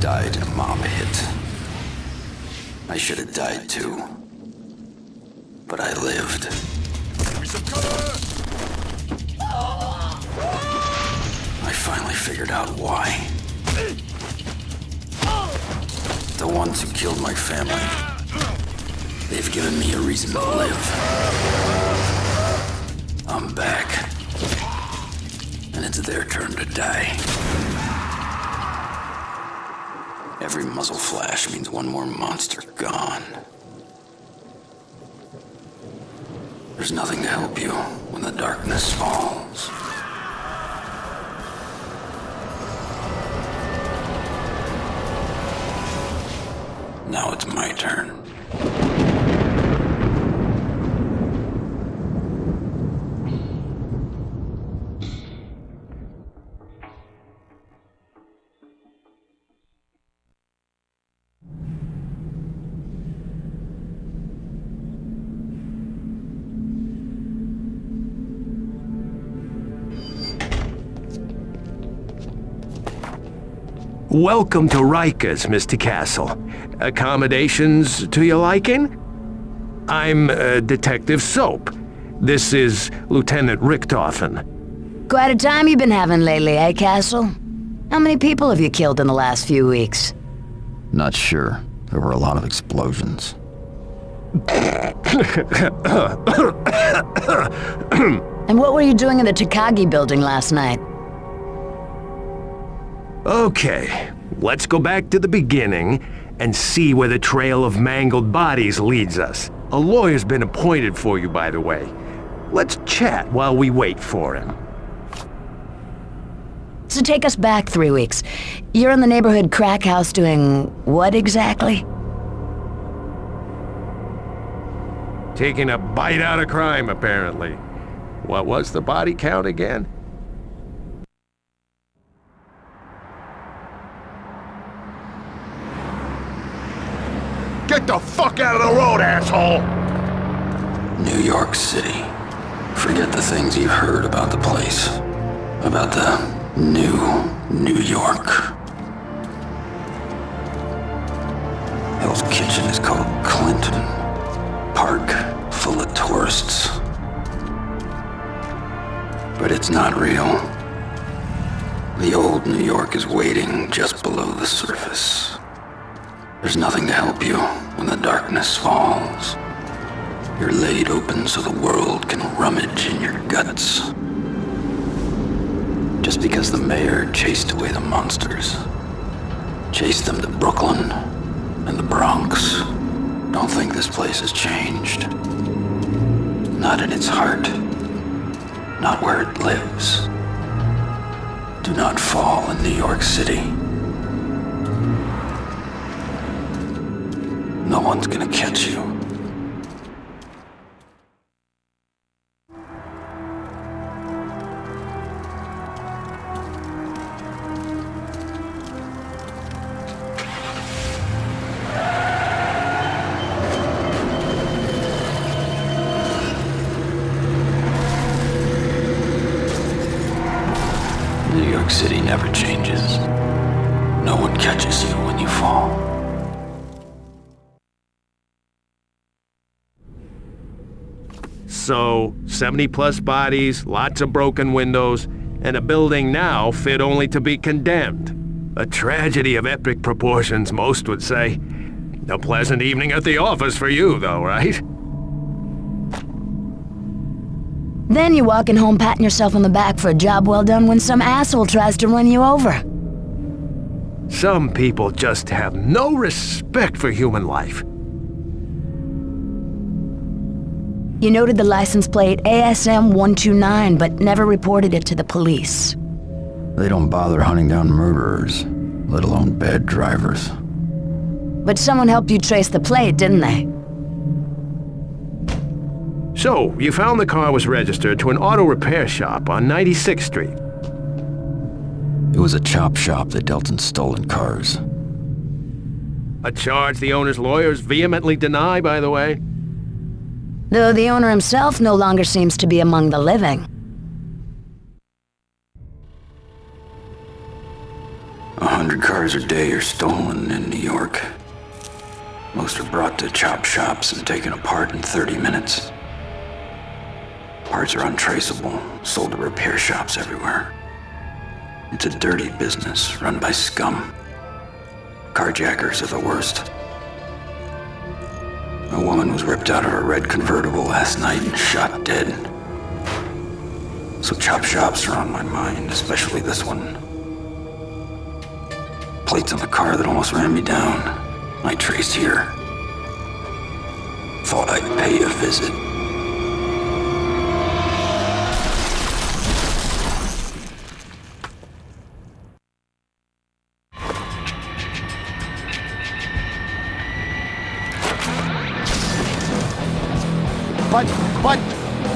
died in a mob hit. I should have died too. But I lived. I finally figured out why. The ones who killed my family, they've given me a reason to live. I'm back. And it's their turn to die. Every muzzle flash means one more monster gone. There's nothing to help you when the darkness falls. Now it's my turn. Welcome to Rikers, Mr. Castle. Accommodations to your liking? I'm Detective Soap. This is Lieutenant Richtofen. Quite a time you've been having lately, eh, Castle? How many people have you killed in the last few weeks? Not sure. There were a lot of explosions. And what were you doing in the Takagi building last night? Okay, let's go back to the beginning and see where the trail of mangled bodies leads us. A lawyer's been appointed for you, by the way. Let's chat while we wait for him. So take us back 3 weeks. You're in the neighborhood crack house doing what exactly? Taking a bite out of crime, apparently. What was the body count again? Get the fuck out of the road, asshole! New York City. Forget the things you've heard about the place. About the new New York. Hell's Kitchen is called Clinton. Park full of tourists. But it's not real. The old New York is waiting just below the surface. There's nothing to help you when the darkness falls. You're laid open so the world can rummage in your guts. Just because the mayor chased away the monsters, chased them to Brooklyn and the Bronx, don't think this place has changed. Not in its heart. Not where it lives. Do not fall in New York City. No one's gonna catch you. New York City never changes. No one catches you when you fall. So, 70-plus bodies, lots of broken windows, and a building now fit only to be condemned. A tragedy of epic proportions, most would say. A pleasant evening at the office for you, though, right? Then you're walking home patting yourself on the back for a job well done when some asshole tries to run you over. Some people just have no respect for human life. You noted the license plate ASM 129, but never reported it to the police. They don't bother hunting down murderers, let alone bad drivers. But someone helped you trace the plate, didn't they? So, you found the car was registered to an auto repair shop on 96th Street. It was a chop shop that dealt in stolen cars. A charge the owner's lawyers vehemently deny, by the way. Though the owner himself no longer seems to be among the living. 100 cars a day are stolen in New York. Most are brought to chop shops and taken apart in 30 minutes. Parts are untraceable, sold to repair shops everywhere. It's a dirty business run by scum. Carjackers are the worst. A woman was ripped out of a red convertible last night and shot dead. So chop shops are on my mind, especially this one. Plates on the car that almost ran me down. I traced here. Thought I'd pay a visit.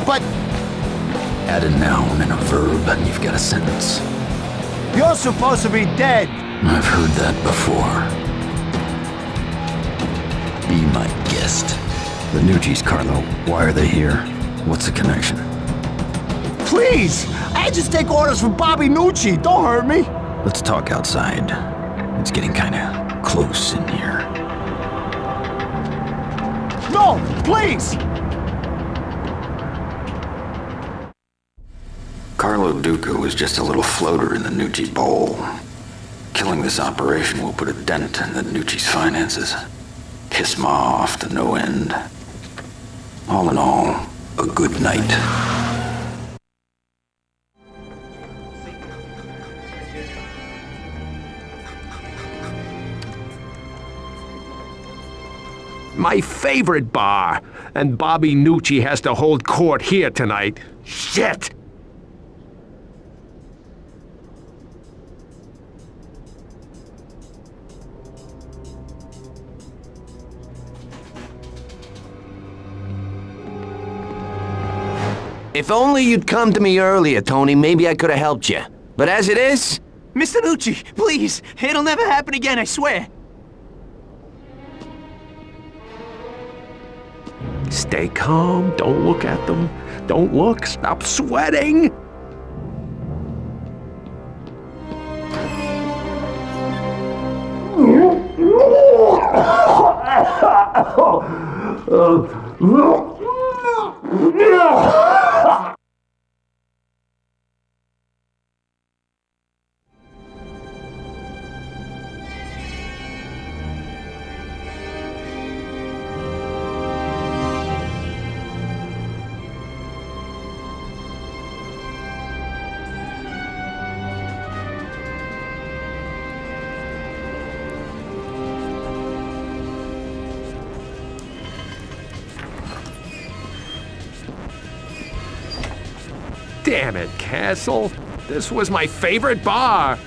But... Add a noun and a verb and you've got a sentence. You're supposed to be dead! I've heard that before. Be my guest. The Nucci's, Carlo. Why are they here? What's the connection? Please! I just take orders from Bobby Nucci. Don't hurt me! Let's talk outside. It's getting kinda close in here. No! Please! Carlo Duca was just a little floater in the Nucci bowl. Killing this operation will put a dent in the Nucci's finances. Piss Ma off to no end. All in all, a good night. My favorite bar, and Bobby Nucci has to hold court here tonight. Shit! If only you'd come to me earlier, Tony, maybe I could have helped you. But as it is... Mr. Nucci, please! It'll never happen again, I swear! Stay calm, don't look at them. Don't look, stop sweating! Damn it, Castle. This was my favorite bar.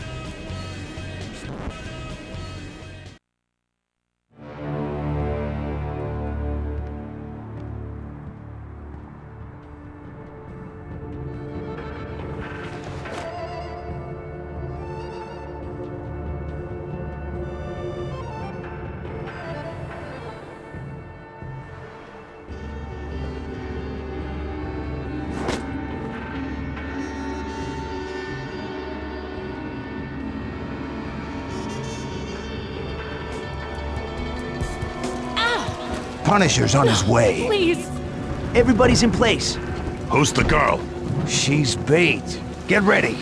Punisher's on his way. Please! Everybody's in place. Who's the girl? She's bait. Get ready.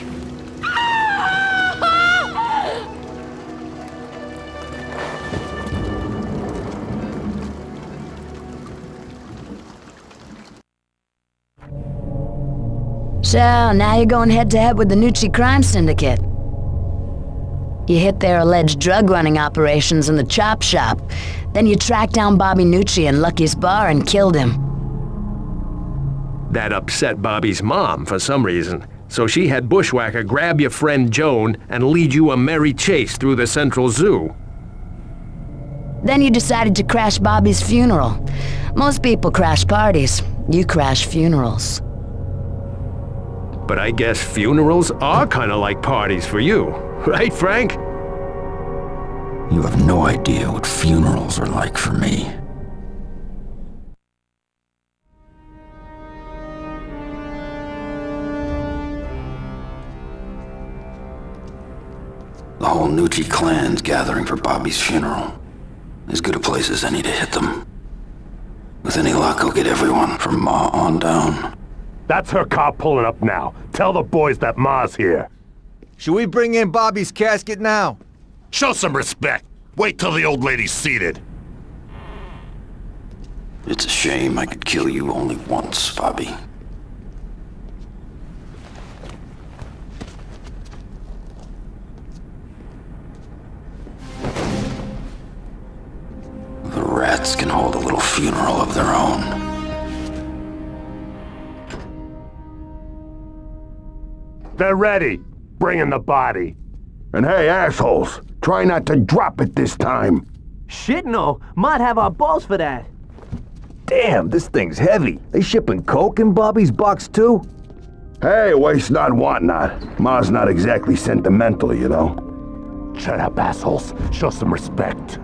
So, now you're going head-to-head with the Nucci crime syndicate. You hit their alleged drug-running operations in the chop shop. Then you tracked down Bobby Nucci in Lucky's bar and killed him. That upset Bobby's mom for some reason, so she had Bushwhacker grab your friend Joan and lead you a merry chase through the Central Zoo. Then you decided to crash Bobby's funeral. Most people crash parties. You crash funerals. But I guess funerals are kind of like parties for you, right, Frank? You have no idea what funerals are like for me. The whole Nucci clan's gathering for Bobby's funeral. As good a place as any to hit them. With any luck, I'll get everyone from Ma on down. That's her car pulling up now. Tell the boys that Ma's here. Should we bring in Bobby's casket now? Show some respect. Wait till the old lady's seated. It's a shame I could kill you only once, Bobby. The rats can hold a little funeral of their own. They're ready. Bring in the body. And hey, assholes, try not to drop it this time. Shit, no. Might have our balls for that. Damn, this thing's heavy. They shipping coke in Bobby's box too? Hey, waste not, want not. Ma's not exactly sentimental, you know. Shut up, assholes. Show some respect.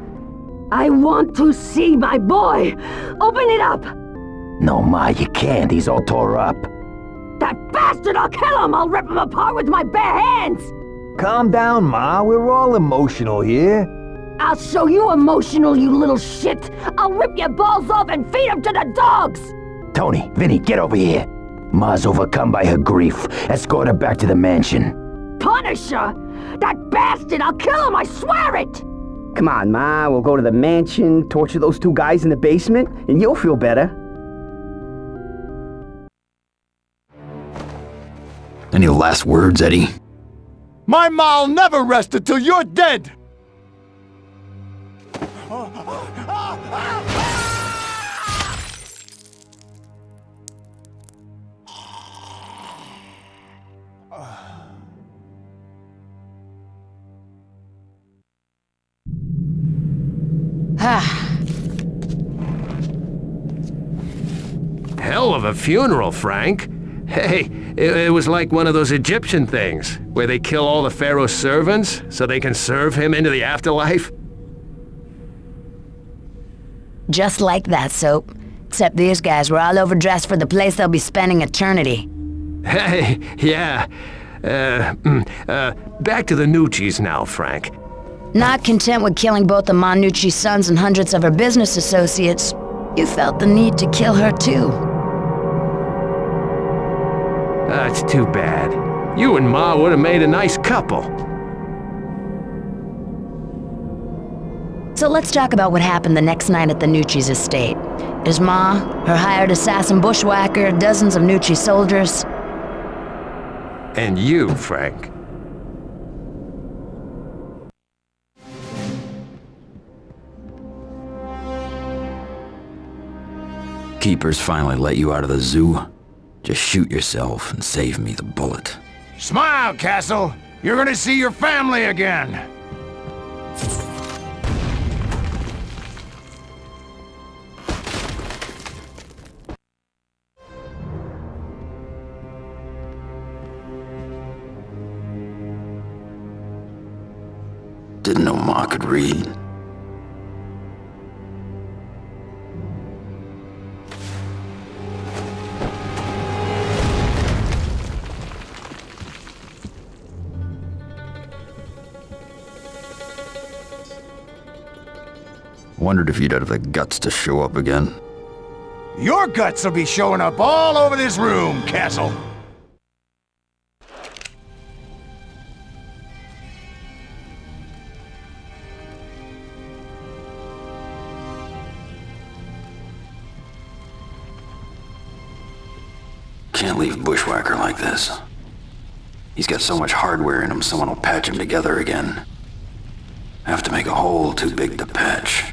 I want to see my boy! Open it up! No, Ma, you can't. He's all tore up. That bastard! I'll kill him! I'll rip him apart with my bare hands! Calm down, Ma. We're all emotional here. I'll show you emotional, you little shit! I'll rip your balls off and feed them to the dogs! Tony, Vinny, get over here. Ma's overcome by her grief. Escort her back to the mansion. Punish her! That bastard! I'll kill him, I swear it! Come on, Ma. We'll go to the mansion, torture those two guys in the basement, and you'll feel better. Any last words, Eddie? My ma'll never rest until you're dead! Hell of a funeral, Frank. Hey, it was like one of those Egyptian things, where they kill all the pharaoh's servants so they can serve him into the afterlife. Just like that, Soap. Except these guys were all overdressed for the place they'll be spending eternity. Hey, yeah. Back to the Nucci's now, Frank. Not content with killing both the Manucci's sons and hundreds of her business associates, you felt the need to kill her too. That's too bad. You and Ma would have made a nice couple. So let's talk about what happened the next night at the Nucci's estate. Is Ma, her hired assassin bushwhacker, dozens of Nucci soldiers? And you, Frank. Keepers finally let you out of the zoo. Just shoot yourself and save me the bullet. Smile, Castle! You're gonna see your family again! Didn't know Ma could read. Wondered if you'd have the guts to show up again. Your guts will be showing up all over this room, Castle! Can't leave Bushwhacker like this. He's got so much hardware in him, someone will patch him together again. Have to make a hole too big to patch.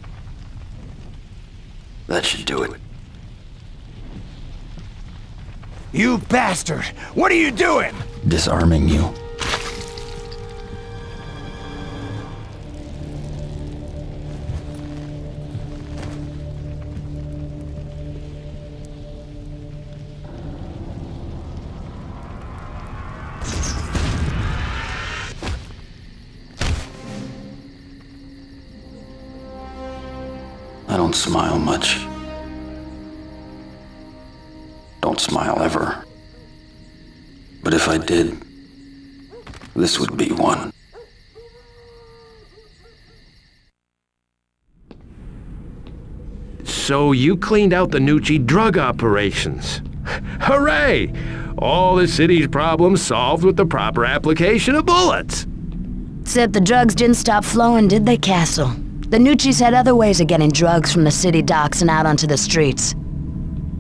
That should do it. You bastard! What are you doing? Disarming you. I don't smile much. Don't smile ever. But if I did, this would be one. So you cleaned out the Nucci drug operations. Hooray! All the city's problems solved with the proper application of bullets. Except the drugs didn't stop flowing, did they, Castle? The Nucci's had other ways of getting drugs from the city docks and out onto the streets.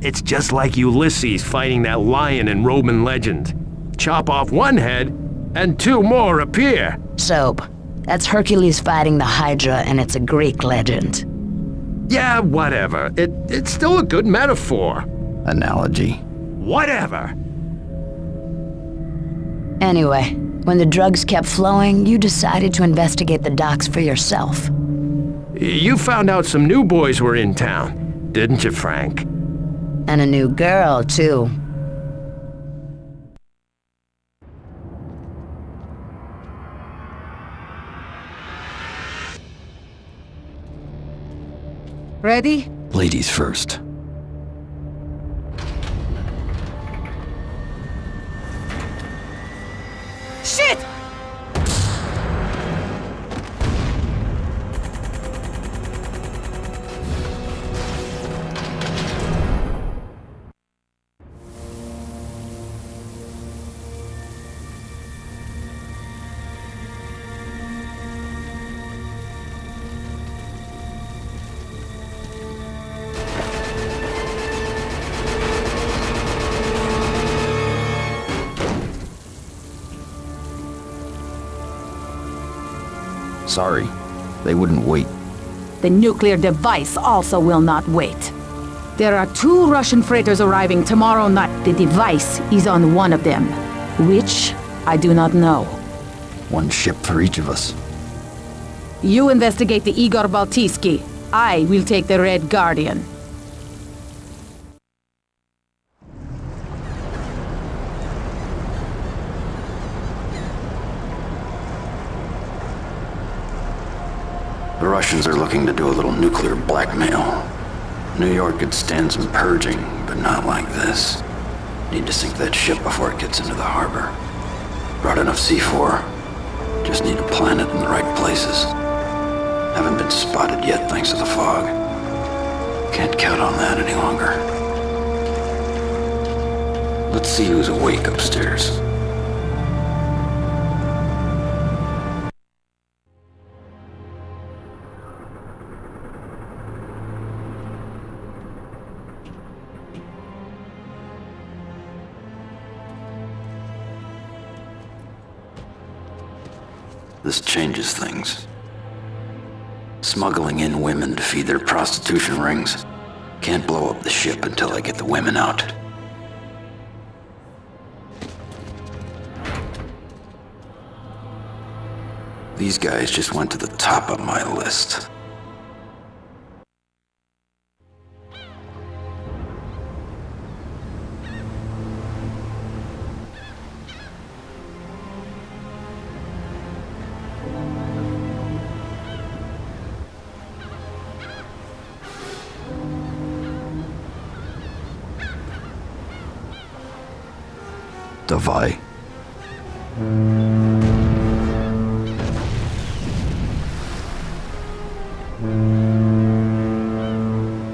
It's just like Ulysses fighting that lion in Roman legend. Chop off one head, and two more appear. Soap. That's Hercules fighting the Hydra, and it's a Greek legend. Yeah, whatever. It's still a good metaphor. Analogy. Whatever. Anyway, when the drugs kept flowing, you decided to investigate the docks for yourself. You found out some new boys were in town, didn't you, Frank? And a new girl, too. Ready? Ladies first. Shit! Sorry, they wouldn't wait. The nuclear device also will not wait. There are 2 Russian freighters arriving tomorrow night. The device is on one of them. Which, I do not know. One ship for each of us. You investigate the Igor Baltiski. I will take the Red Guardian. The Russians are looking to do a little nuclear blackmail. New York could stand some purging, but not like this. Need to sink that ship before it gets into the harbor. Brought enough C4. Just need to plant it in the right places. Haven't been spotted yet thanks to the fog. Can't count on that any longer. Let's see who's awake upstairs. This changes things. Smuggling in women to feed their prostitution rings. Can't blow up the ship until I get the women out. These guys just went to the top of my list. Davai.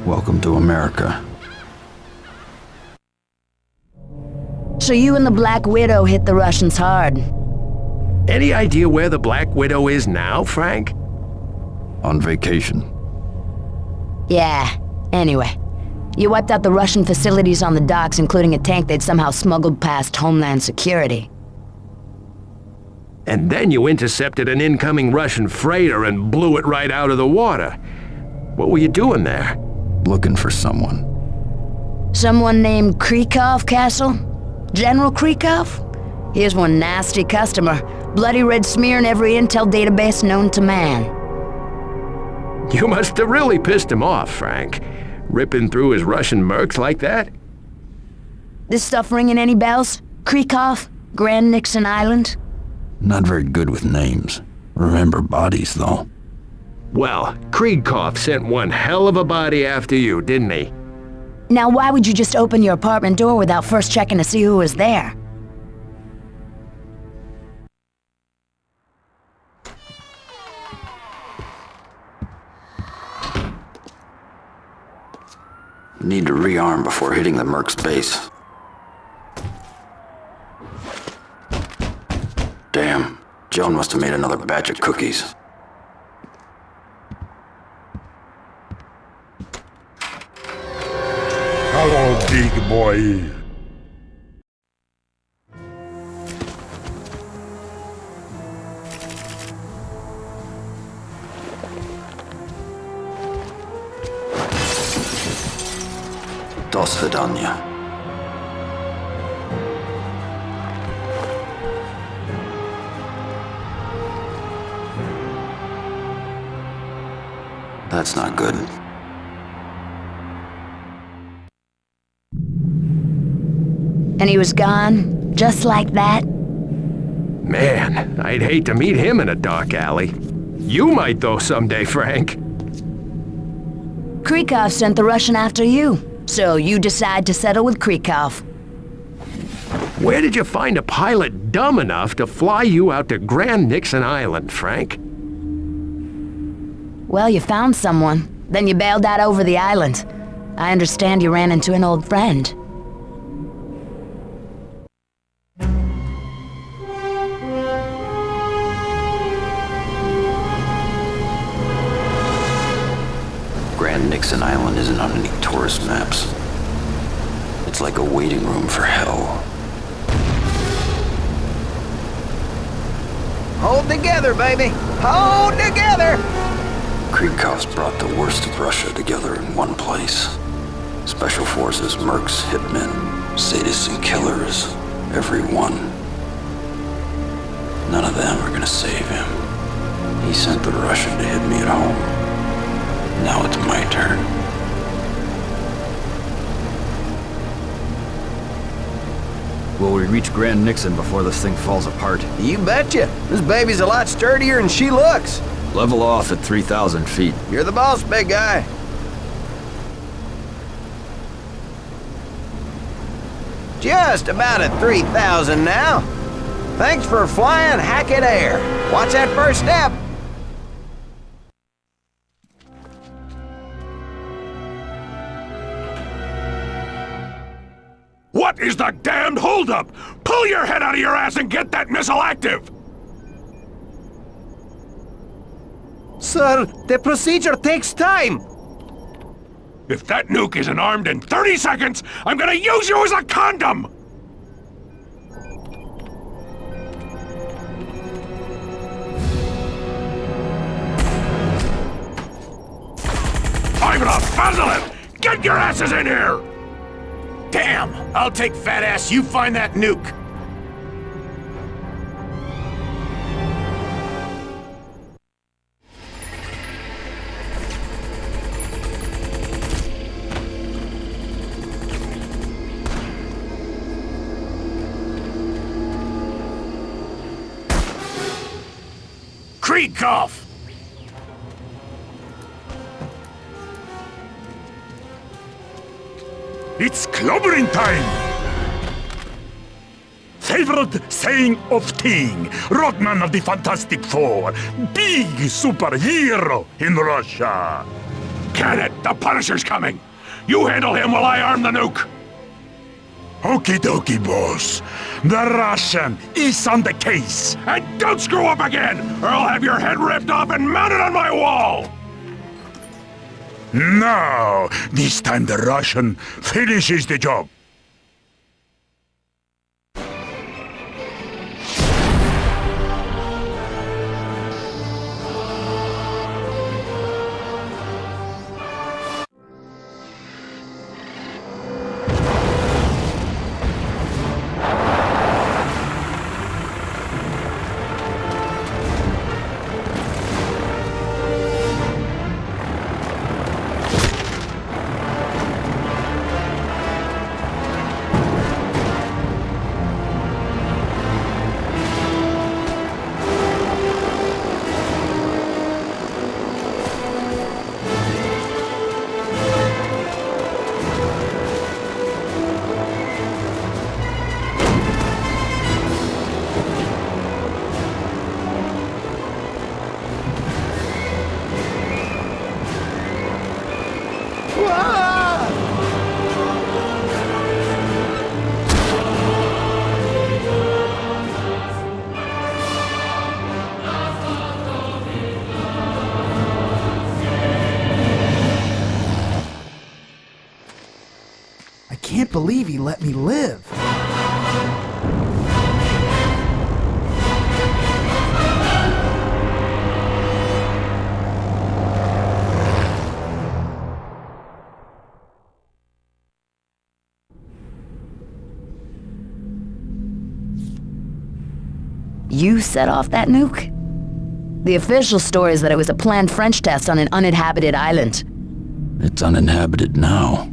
Welcome to America. So you and the Black Widow hit the Russians hard. Any idea where the Black Widow is now, Frank? On vacation. Yeah, anyway. You wiped out the Russian facilities on the docks, including a tank they'd somehow smuggled past Homeland Security. And then you intercepted an incoming Russian freighter and blew it right out of the water. What were you doing there? Looking for someone. Someone named Krikov, Castle? General Krikov? Here's one nasty customer. Bloody red smear in every intel database known to man. You must have really pissed him off, Frank. Ripping through his Russian mercs like that? This stuff ringing any bells? Krikov? Grand Nixon Island? Not very good with names. Remember bodies, though. Well, Krikov sent one hell of a body after you, didn't he? Now why would you just open your apartment door without first checking to see who was there? Need to rearm before hitting the Merc's base. Damn, Joan must have made another batch of cookies. Hello, big boy. До свидания. That's not good. And he was gone, just like that? Man, I'd hate to meet him in a dark alley. You might though someday, Frank. Krikov sent the Russian after you, so you decide to settle with Krikov. Where did you find a pilot dumb enough to fly you out to Grand Nixon Island, Frank? Well, you found someone. Then you bailed out over the island. I understand you ran into an old friend. Grand Nixon Island isn't on any tourist maps. It's like a waiting room for hell. Hold together, baby! Hold together! Krikov's brought the worst of Russia together in one place. Special forces, mercs, hitmen, sadists and killers. Every one. None of them are gonna save him. He sent the Russian to hit me at home. Now it's my turn. Will we reach Grand Nixon before this thing falls apart? You betcha! This baby's a lot sturdier than she looks. Level off at 3,000 feet. You're the boss, big guy. Just about at 3,000 now. Thanks for flying Hackett Air. Watch that first step. What is the damned holdup? Pull your head out of your ass and get that missile active! Sir, the procedure takes time. If that nuke isn't armed in 30 seconds, I'm gonna use you as a condom! I'm gonna fuzzle it! Get your asses in here! Damn! I'll take fat ass, you find that nuke. Krikov! It's clobbering time! Favorite saying of Ting, Rockman of the Fantastic Four, big superhero in Russia. Can it? The Punisher's coming! You handle him while I arm the nuke! Okie dokie, boss. The Russian is on the case. And don't screw up again, or I'll have your head ripped off and mounted on my wall! No, this time the Russian finishes the job. believe he let me live. You set off that nuke? The official story is that it was a planned French test on an uninhabited island. It's uninhabited now.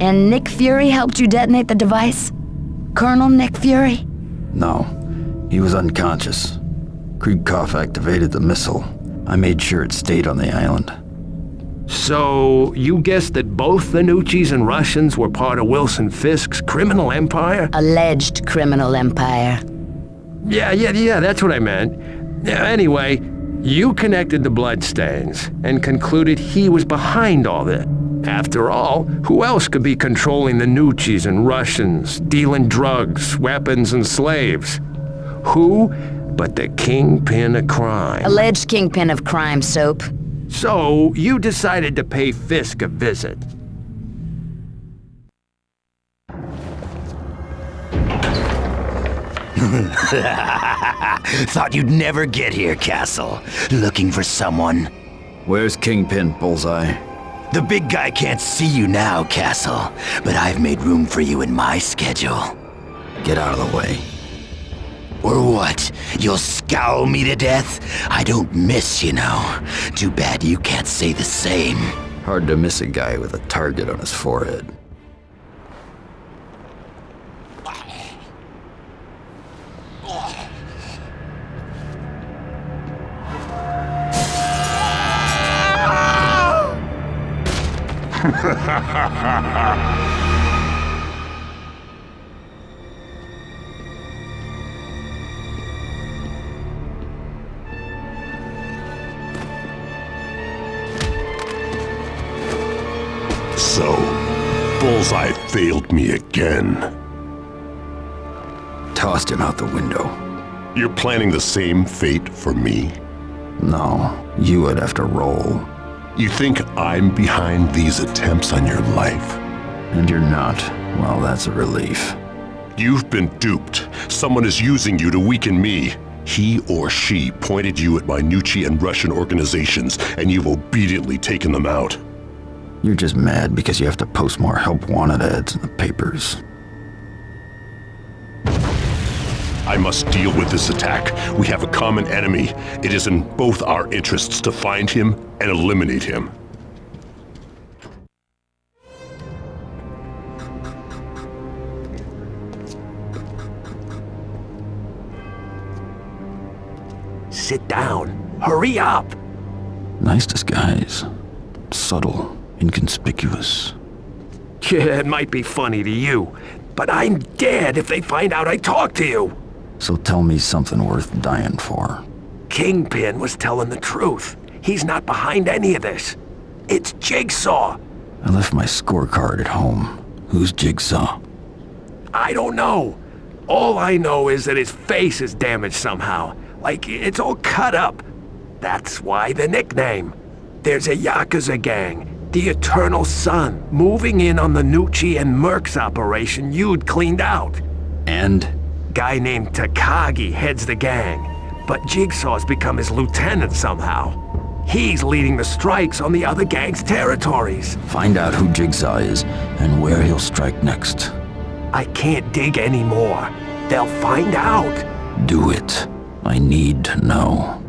And Nick Fury helped you detonate the device? Colonel Nick Fury? No, he was unconscious. Kriegkopf activated the missile. I made sure it stayed on the island. So, you guessed that both the Nucci's and Russians were part of Wilson Fisk's criminal empire? Alleged criminal empire. Yeah, that's what I meant. Anyway, you connected the bloodstains and concluded he was behind all this. After all, who else could be controlling the Nucci's and Russians, dealing drugs, weapons, and slaves? Who but the kingpin of crime? Alleged kingpin of crime, Soap. So, you decided to pay Fisk a visit. Thought you'd never get here, Castle. Looking for someone. Where's Kingpin, Bullseye? The big guy can't see you now, Castle, but I've made room for you in my schedule. Get out of the way. Or what? You'll scowl me to death? I don't miss, you know. Too bad you can't say the same. Hard to miss a guy with a target on his forehead. So, Bullseye failed me again. Tossed him out the window. You're planning the same fate for me? No, you would have to roll. You think I'm behind these attempts on your life? And you're not. Well, that's a relief. You've been duped. Someone is using you to weaken me. He or she pointed you at my Nucci and Russian organizations, and you've obediently taken them out. You're just mad because you have to post more help wanted ads in the papers. I must deal with this attack. We have a common enemy. It is in both our interests to find him and eliminate him. Sit down. Hurry up! Nice disguise. Subtle. Inconspicuous. Yeah, it might be funny to you, but I'm dead if they find out I talked to you. So tell me something worth dying for. Kingpin was telling the truth. He's not behind any of this. It's Jigsaw. I left my scorecard at home. Who's Jigsaw? I don't know. All I know is that his face is damaged somehow. Like, it's all cut up. That's why the nickname. There's a Yakuza gang, the Eternal Sun, moving in on the Nucci and Mercs operation you'd cleaned out. And? Guy named Takagi heads the gang, but Jigsaw's become his lieutenant somehow. He's leading the strikes on the other gang's territories. Find out who Jigsaw is and where he'll strike next. I can't dig anymore. They'll find out. Do it. I need to know.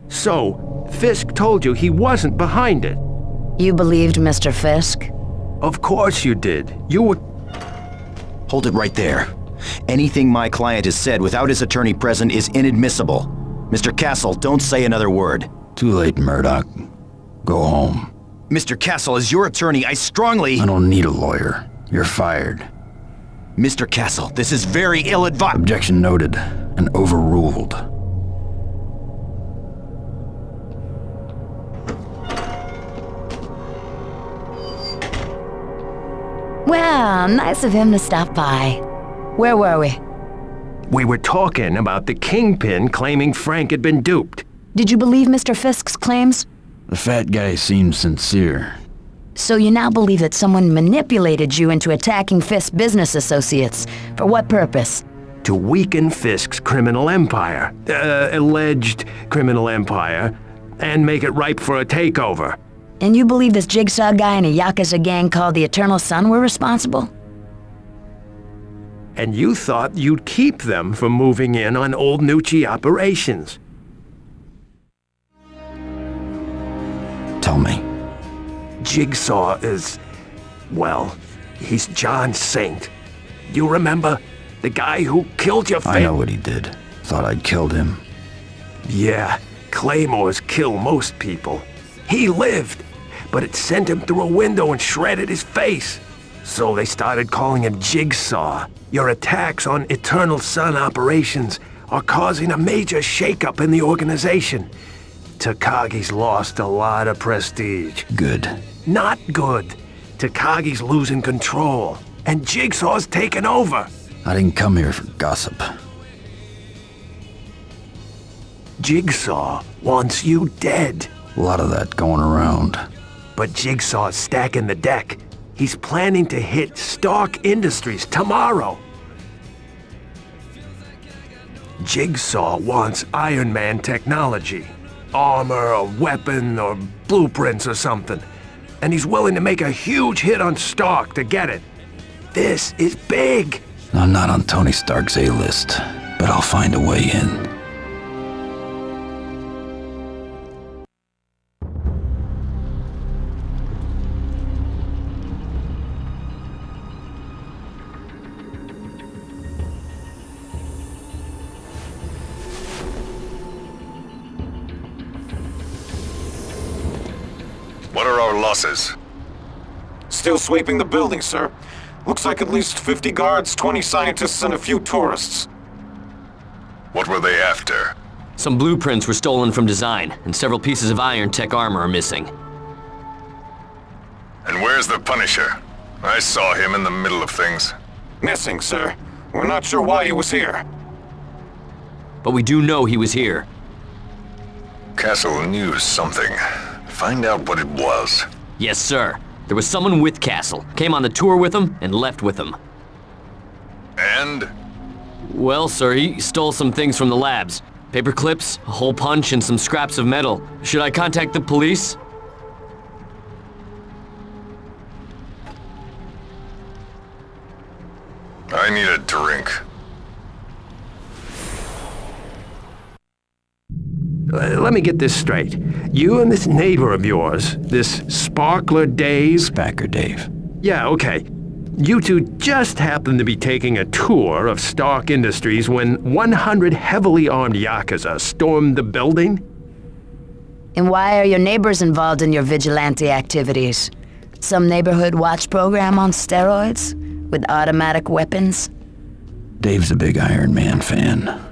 So, Fisk told you he wasn't behind it. You believed Mr. Fisk? Of course you did. You were... Hold it right there. Anything my client has said without his attorney present is inadmissible. Mr. Castle, don't say another word. Too late, Murdoch. Go home. Mr. Castle, as your attorney, I strongly... I don't need a lawyer. You're fired. Mr. Castle, this is very ill-advised... Objection noted and overruled. Well, nice of him to stop by. Where were we? We were talking about the Kingpin claiming Frank had been duped. Did you believe Mr. Fisk's claims? The fat guy seemed sincere. So you now believe that someone manipulated you into attacking Fisk's business associates. For what purpose? To weaken Fisk's criminal empire, alleged criminal empire, and make it ripe for a takeover. And you believe this Jigsaw guy and a Yakuza gang called the Eternal Sun were responsible? And you thought you'd keep them from moving in on old Nucci operations. Tell me. Jigsaw is... well, he's John Saint. You remember? The guy who killed your I know what he did. Thought I'd killed him. Yeah, claymores kill most people. He lived, but it sent him through a window and shredded his face. So they started calling him Jigsaw. Your attacks on Eternal Sun operations are causing a major shakeup in the organization. Takagi's lost a lot of prestige. Good. Not good. Takagi's losing control, and Jigsaw's taken over. I didn't come here for gossip. Jigsaw wants you dead. A lot of that going around. But Jigsaw's stacking the deck. He's planning to hit Stark Industries tomorrow. Jigsaw wants Iron Man technology. Armor, or weapon, or blueprints or something. And he's willing to make a huge hit on Stark to get it. This is big. I'm not on Tony Stark's A-list, but I'll find a way in. What are our losses? Still sweeping the building, sir. Looks like at least 50 guards, 20 scientists, and a few tourists. What were they after? Some blueprints were stolen from design, and several pieces of iron tech armor are missing. And where's the Punisher? I saw him in the middle of things. Missing, sir. We're not sure why he was here. But we do know he was here. Castle knew something. Find out what it was. Yes, sir. There was someone with Castle, came on the tour with him, and left with him. And? Well, sir, he stole some things from the labs. Paper clips, a hole punch, and some scraps of metal. Should I contact the police? I need a drink. Let me get this straight. You and this neighbor of yours, this Sparkler Dave... Spacker Dave. Yeah, okay. You two just happened to be taking a tour of Stark Industries when 100 heavily armed Yakuza stormed the building? And why are your neighbors involved in your vigilante activities? Some neighborhood watch program on steroids? With automatic weapons? Dave's a big Iron Man fan.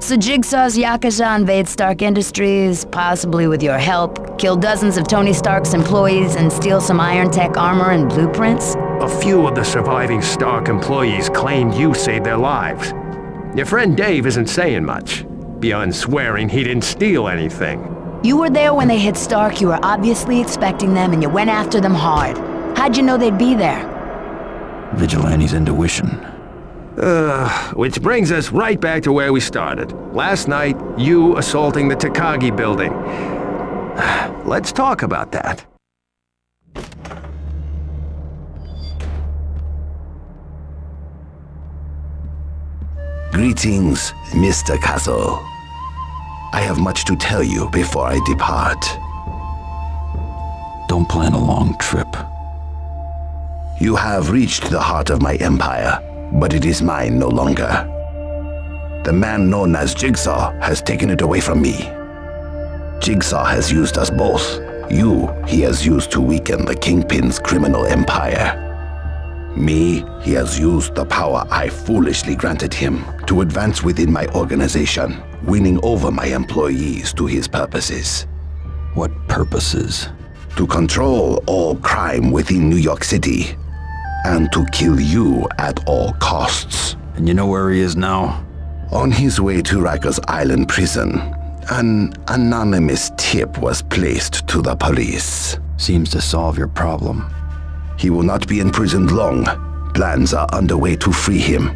So Jigsaw's Yakuza invade Stark Industries, possibly with your help, kill dozens of Tony Stark's employees and steal some iron tech armor and blueprints? A few of the surviving Stark employees claimed you saved their lives. Your friend Dave isn't saying much, beyond swearing he didn't steal anything. You were there when they hit Stark, you were obviously expecting them, and you went after them hard. How'd you know they'd be there? Vigilante's intuition. Which brings us right back to where we started. Last night, you assaulting the Takagi building. Let's talk about that. Greetings, Mr. Castle. I have much to tell you before I depart. Don't plan a long trip. You have reached the heart of my empire, but it is mine no longer. The man known as Jigsaw has taken it away from me. Jigsaw has used us both. You, he has used to weaken the Kingpin's criminal empire. Me, he has used the power I foolishly granted him to advance within my organization, winning over my employees to his purposes. What purposes? To control all crime within New York City, and to kill you at all costs. And you know where he is now? On his way to Rikers Island prison, An anonymous tip was placed to the police. Seems to solve your problem. He will not be imprisoned long. Plans are underway to free him.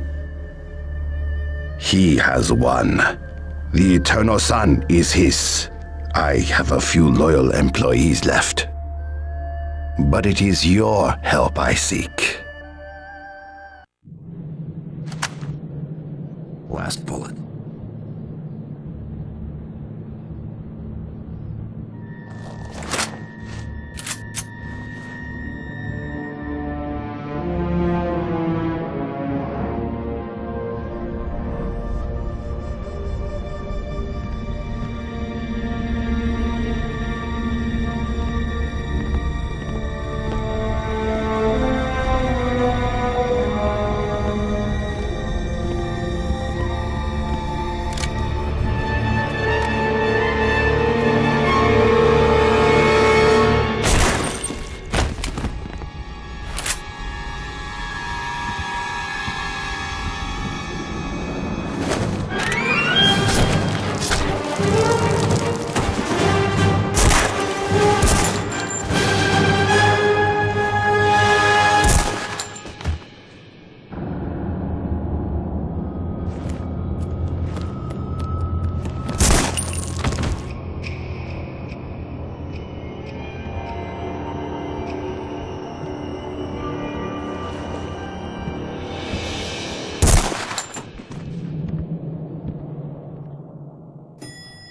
He has won. The Eternal Sun is his. I have a few loyal employees left. But it is your help I seek. Last bullet.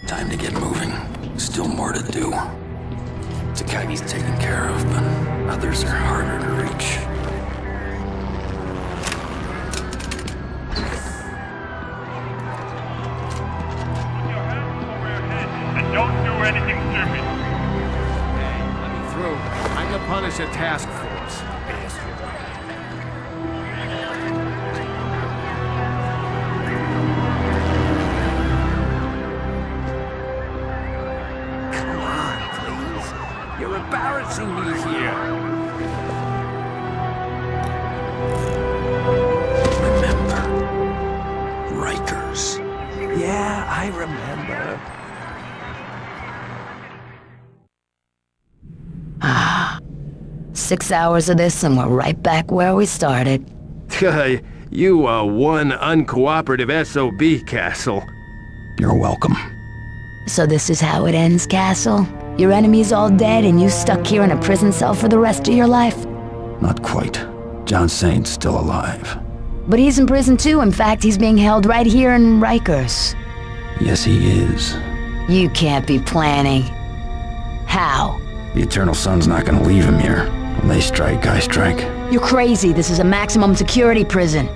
Time to get moving. Still more to do. Takagi's taken care of, but others are harder to reach. And don't do anything stupid. Hey, let me through. I'm the Punisher task force. Come on, please. You're embarrassing me here. Remember. Rikers. Yeah, I remember. 6 hours of this and we're right back where we started. You are one uncooperative SOB, Castle. You're welcome. So this is how it ends, Castle? Your enemy's all dead and you stuck here in a prison cell for the rest of your life? Not quite. John Saint's still alive. But he's in prison too. In fact, he's being held right here in Rikers. Yes, he is. You can't be planning. How? The Eternal Sun's not gonna leave him here. When they strike, I strike. You're crazy. This is a maximum security prison.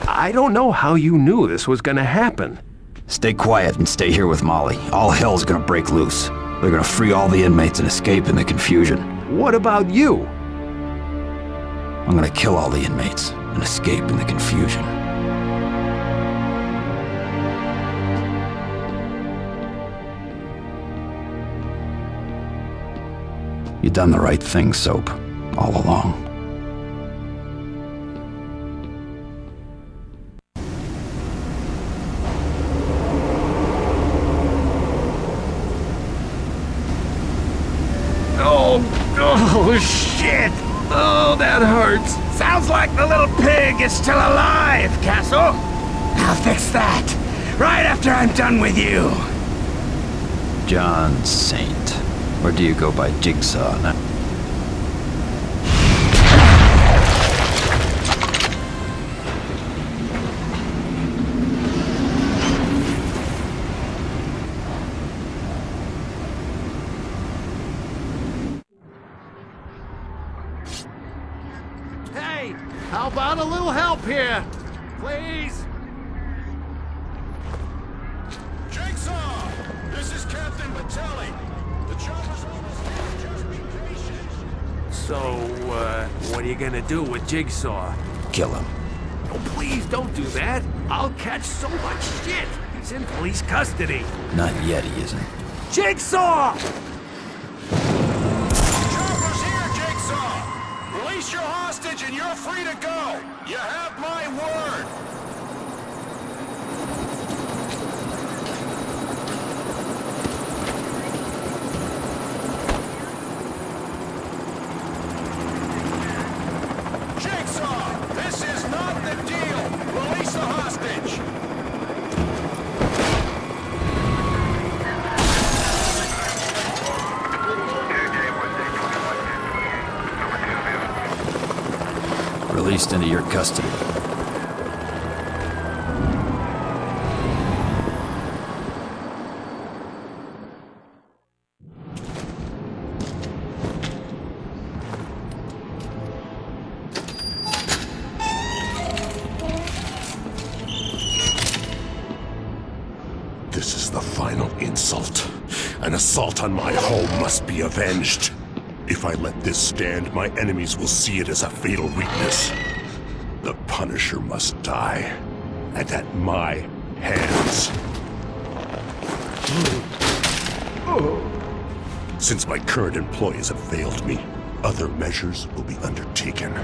I don't know how you knew this was gonna happen. Stay quiet and stay here with Molly. All hell's gonna break loose. They're gonna free all the inmates and escape in the confusion. What about you? I'm gonna kill all the inmates and escape in the confusion. You done the right thing, Soap, all along. Oh, shit! Oh, that hurts. Sounds like the little pig is still alive, Castle. I'll fix that right after I'm done with you. John Saint. Or do you go by Jigsaw now? Hey, how about a little help here? Please? Jigsaw! This is Captain Batelli. The chopper's almost here. Just be patient. So, what are you gonna do with Jigsaw? Kill him. Oh, please don't do that. I'll catch so much shit. He's in police custody. Not yet, he isn't. Jigsaw! Release your hostage and you're free to go! You have my word! Jigsaw! This is not the deal! Release the hostage! Released into your custody. This is the final insult. An assault on my home must be avenged. If I let this stand, my enemies will see it as a fatal weakness. The Punisher must die, and at my hands. Since my current employees have failed me, other measures will be undertaken.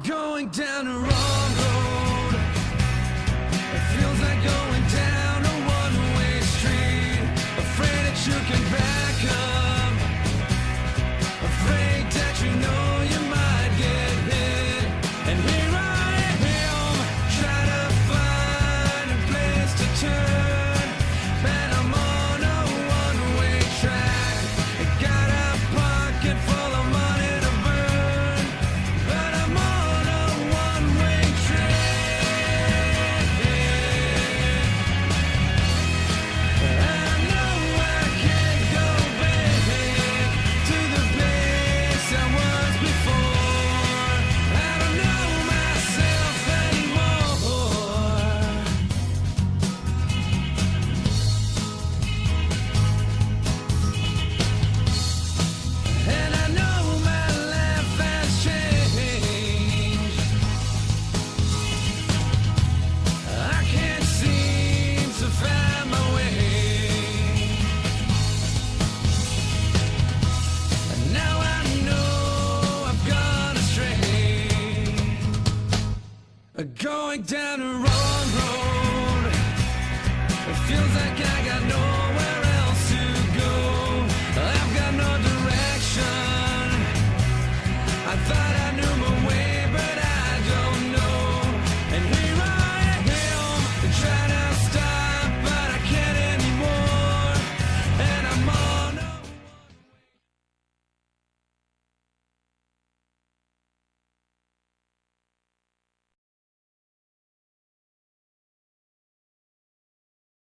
Going down the wrong road. It feels like going down a one-way street. Afraid that you can back up. Afraid that you know you might get hit. And here I am, trying to find a place to turn. Man, I'm on a one-way track. Got a pocket full of money to burn, but I'm on a one-way track. I know I can't go back to the place I was before. I don't know myself anymore. And I know my life has changed. I can't seem to find my way. And now I know I've gone astray. Going down the wrong road. It feels like